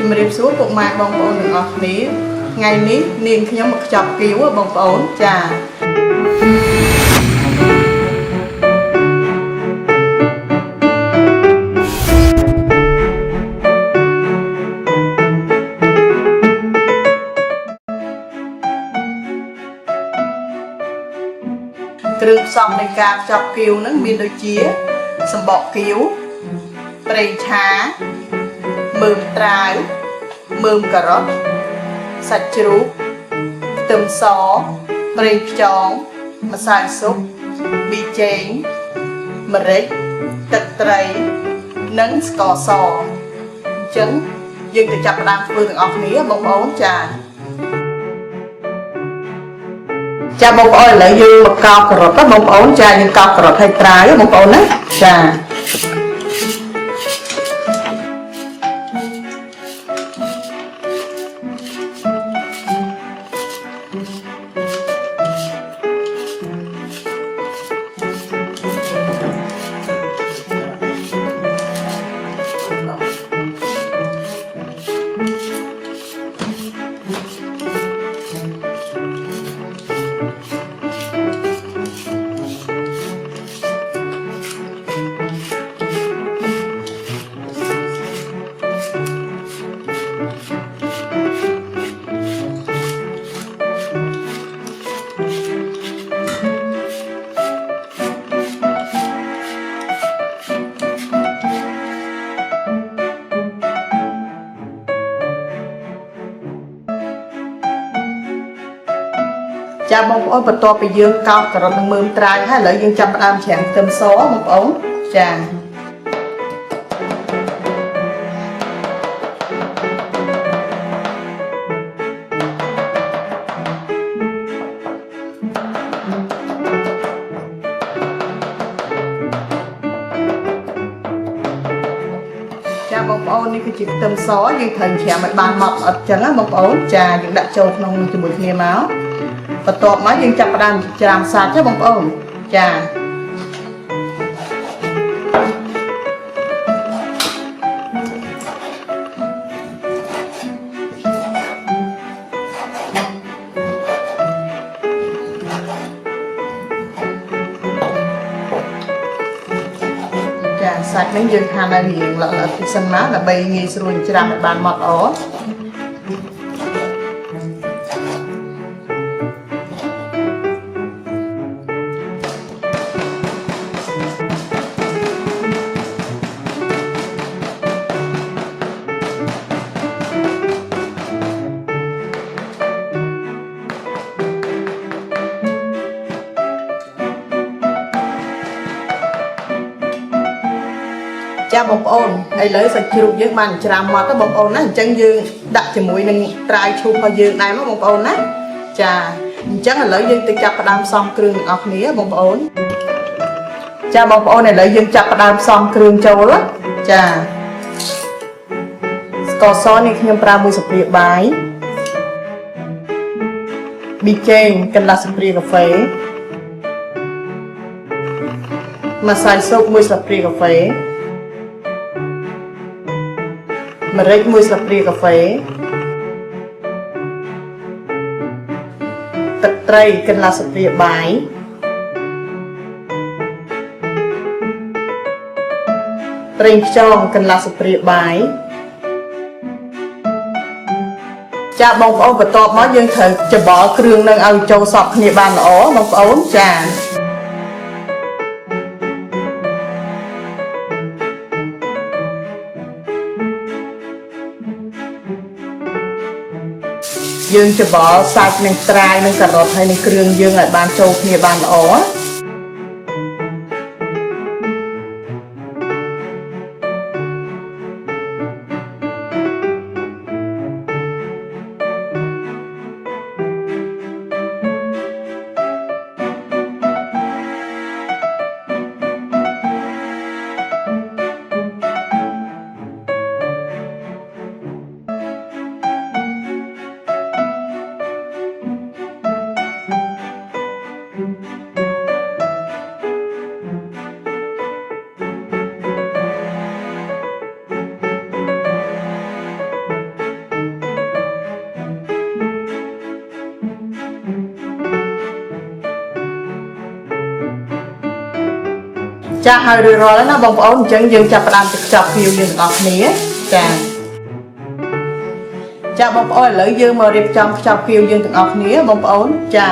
ជំរាបសួរពុកម៉ែបងប្អូនទាំងអស់គ្នាថ្ងៃនេះនាងខ្ញុំមកខ្ចប់គៀវបងប្អូនចាគ្រឿងផ្សំនៃការខ្ចប់គៀវនឹងមានដូចជាសម្បកគៀវប្រេងឆាមើមត្រាវមើមការ៉ុតសាច់ជ្រូកខ្ទឹមសប្រេងខ្យងម្សៅស៊ុបប៊ីចេងម្រេចទឹកត្រីនិងស្ករសអញ្ចឹងយើងទៅចាប់ផ្ដើមធ្វើទាំងអស់គ្នាបងប្អូនចាបងប្អូនឥឡូវយើងមកកោសការ៉ុតបងប្អូនចាយើងកោសការ៉ុតឲ្យត្រាវបងប្អូនណាចាបងប្អូនបន្ទាប់ពីយើងកោសការ៉ុតនិងមើមត្រាវហើយឥឡូវយើងចាប់ផ្ដើមច្រាំខ្ទឹមសបងប្អូនចាបងប្អូននេះគឺជាខ្ទឹមសយើងត្រូវច្រាំឲ្យបានម៉ត់អត់ចឹងណាបងប្អូនចាយើងដាក់ចូលក្នុងជាមួយគ្នាមកបន្ទាប់មកយើងចាប់ផ្ដើមច្រាំសាច់ទេបងប្អូនចាសាច់នេះយើងហាន់ឲ្យរៀងល្អៗតិចសិនមកដើម្បីងាយស្រួលច្រាំឲ្យបានម៉ត់ល្អបងប្អូនឥឡូវសាច់ជ្រូកយើងបានច្រាំម៉ត់ទៅបងប្អូនណាអញ្ចឹងយើងដាក់ជាមួយនឹងត្រាវឈូសរបស់យើងដែរមកបងប្អូនណាចាអញ្ចឹងឥឡូវយើងទៅចាប់ផ្ដើមផ្សំគ្រឿងទាំងអស់គ្នាបងប្អូនបងប្អូនឥឡូវយើងចាប់ផ្ដើមផ្សំគ្រឿងចូលចាស្ករសនេះខ្ញុំប្រើមួយស្លាបព្រាបាយប៊ីចេងកន្លះស្លាបព្រាកាហ្វេម្សៅស៊ុបមួយស្លាបព្រាកាហ្វេម្រេចមួយស្លាបព្រាកាហ្វេទឹកត្រីកន្លះស្លាបព្រាបាយប្រេងខ្យងកន្លះស្លាបព្រាបាយបងប្អូនបន្ទាប់មកយើងត្រូវច្បល់គ្រឿងនឹងឲ្យចូលសព្វគ្នាបានល្អបងប្អូនចាយើងច្បល់សាច់នឹងត្រាវនឹងការ៉ុតហើយនឹងគ្រឿងយើងឲ្យបានចូលគ្នាបានល្អ ចាហើយរួចរាល់ហើយណាបងប្អូនអញ្ចឹងយើងចាប់ផ្ដើមទៅខ្ចប់គៀវយើងទាំងអស់គ្នាចាបងប្អូនឥឡូវយើងមករៀបចំខ្ចប់គៀវយើងទាំងអស់គ្នាបងប្អូនចា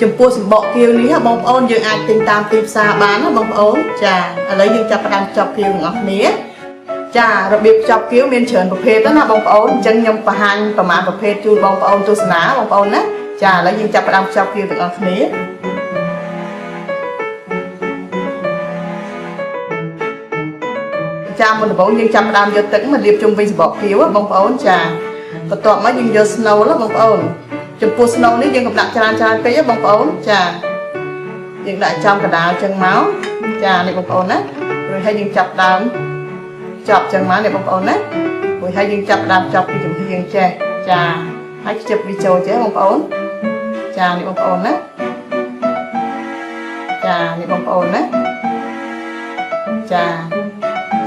ចំពោះសម្បកគៀវនេះបងប្អូនយើងអាចទិញតាមទីផ្សារបានណាបងប្អូនចាឥឡូវយើងចាប់ផ្ដើមខ្ចប់គៀវទាំងអស់គ្នាចារបៀបខ្ចប់គៀវមានច្រើនប្រភេទណាបងប្អូនអញ្ចឹងខ្ញុំបង្ហាញប្រមាណប្រភេទជូនបងប្អូនទស្សនាបងប្អូនណាចាឥឡូវយើងចាប់ផ្ដើមខ្ចប់គៀវទាំងអស់គ្នាចាមុនដំបូងយើងចាប់ផ្ដើមយកទឹកមកលាបជុំវិញសម្បកគៀវបងប្អូនចាបន្ទាប់មកយើងយក snow បងប្អូនចំពោះ snow នេះយើងកុំដាក់ច្រើនពេកបងប្អូនចាយើងដាក់ចំកណ្ដាលចឹងមកចានេះបងប្អូនណារួចហើយយើងចាប់ដើមចប់ចឹងមកនេះបងប្អូនណារួចហើយយើងចាប់ដើមចប់ពីចំហៀងចេះចាហើយខ្ជិបវាចូលចេះបងប្អូនចានេះបងប្អូនណាចានេះបងប្អូនណាចា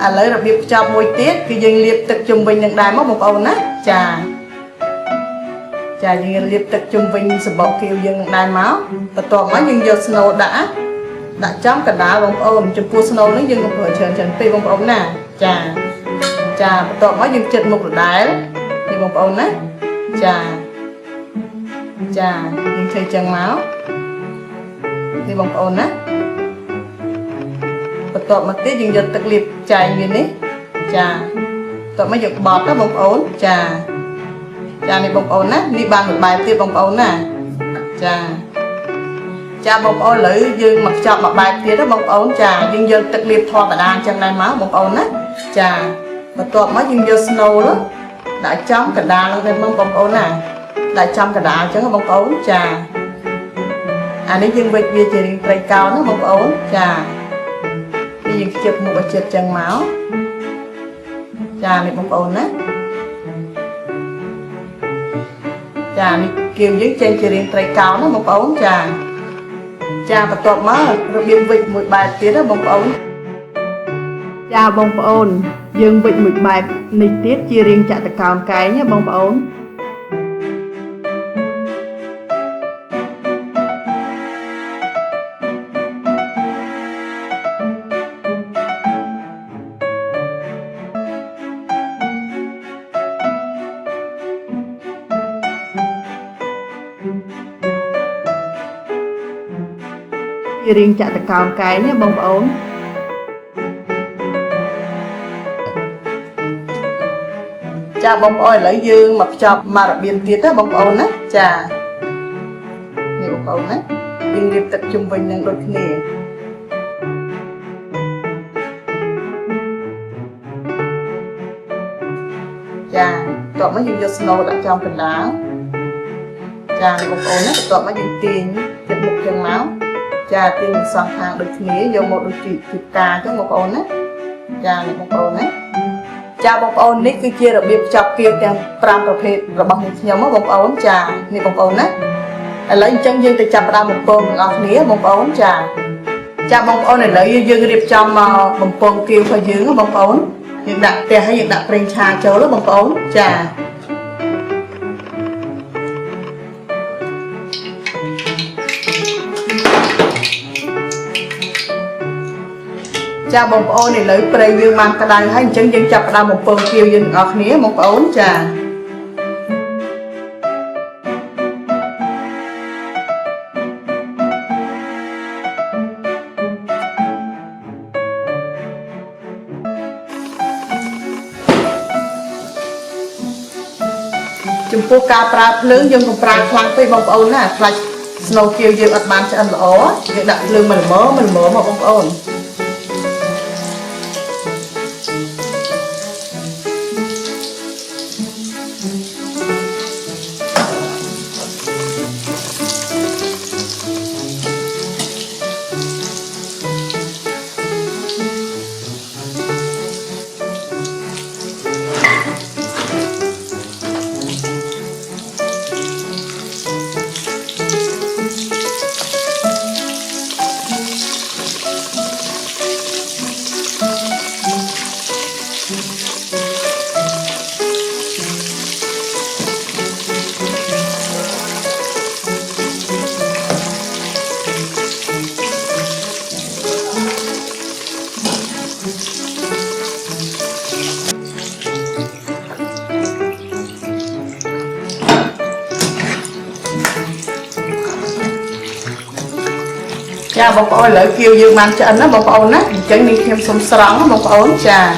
ឥឡូវរបៀបខ្ចប់មួយទៀតគឺយើងលាបទឹកជុំវិញនឹងដែរមកបងប្អូនណាចាយើងលាបទឹកជុំវិញសម្បកគៀវយើងនឹងដែរមកបន្ទាប់មកយើងយក snow ដាក់ចំកណ្ដាលបងប្អូនចំពោះ snow នេះយើងកុំប្រើច្រើនពេកបងប្អូនណាចាបន្ទាប់មកយើងចិតមុខដដែលនេះបងប្អូនណាចាយើងធ្វើចឹងមកនេះបងប្អូនណាបន្ទាប់មកទៀតយើងយកទឹកលាបចែងវានេះចាបន្ទាប់មកយកបត់ណាបងប្អូនចានេះបងប្អូនណានេះបានមួយបែបទៀតបងប្អូនណាចាបងប្អូនឥឡូវយើងមកខ្ចប់មួយបែបទៀតណាបងប្អូនចាយើងយកទឹកលាបធម្មតាអញ្ចឹងដែរមកបងប្អូនណាចាបន្ទាប់មកយើងយក snow ដាក់ចំកណ្ដាលនឹងដែរបងប្អូនណាដាក់ចំកណ្ដាលអញ្ចឹងបងប្អូនចាអានេះយើងវិចវាជារាងត្រីកោណណាបងប្អូនចាយើងខ្ជិបមុខឲ្យជិតចឹងមកចានេះបងប្អូនណាចានេះគៀវយើងចេញជារាងត្រីកោណណាបងប្អូនចាបន្ទាប់មករបៀបវិចមួយបែបទៀតណាបងប្អូនចាបងប្អូនយើងវិចមួយបែបនេះទៀតជារាងចតុកោណកែងណាបងប្អូនជារាងចតុកោណកែងណាបងប្អូនចាបងប្អូនឥឡូវយើងមកខ្ចប់មករបៀបទៀតណាបងប្អូនណាចានេះបងប្អូនណាយើងលាបទឹកជុំវិញនឹងដូចគ្នាចាបន្ទាប់មកយើងយក snow ដាក់ចំកណ្ដាលចានេះបងប្អូនណាបន្ទាប់មកយើងទាញចិត្តមុខចឹងមកចាទាញសងខាងដូចគ្នាយកមកដូចជាផ្កាចឹងបងប្អូនណាចានេះបងប្អូនណាចាបងប្អូននេះគឺជារបៀបខ្ចប់គៀវទាំង5ប្រភេទរបស់ខ្ញុំបងប្អូនចានេះបងប្អូនណាឥឡូវអញ្ចឹងយើងទៅចាប់ផ្ដើមបំពងទាំងអស់គ្នាបងប្អូនចាបងប្អូនឥឡូវយើងរៀបចំមកបំពងគៀវរបស់យើងបងប្អូនយើងដាក់ផ្ទះហើយយើងដាក់ប្រេងឆាចូលបងប្អូនចាបងប្អូនឥឡូវប្រេងយើងបានក្តៅហើយអញ្ចឹងយើងចាប់ផ្ដើមបំពងគៀវយើងទាំងអស់គ្នាបងប្អូនចាចំពោះការប្រើភ្លើងយើងកុំប្រើខ្លាំងពេកបងប្អូនណាខ្លាច snow គៀវយើងអត់បានឆ្អិនល្អយើងដាក់ភ្លើងមកល្មមមកបងប្អូន Chà bông ơi lợi kêu dương man chân đó bông ôn á, chẳng đi thêm sông sóng bông ôn chà.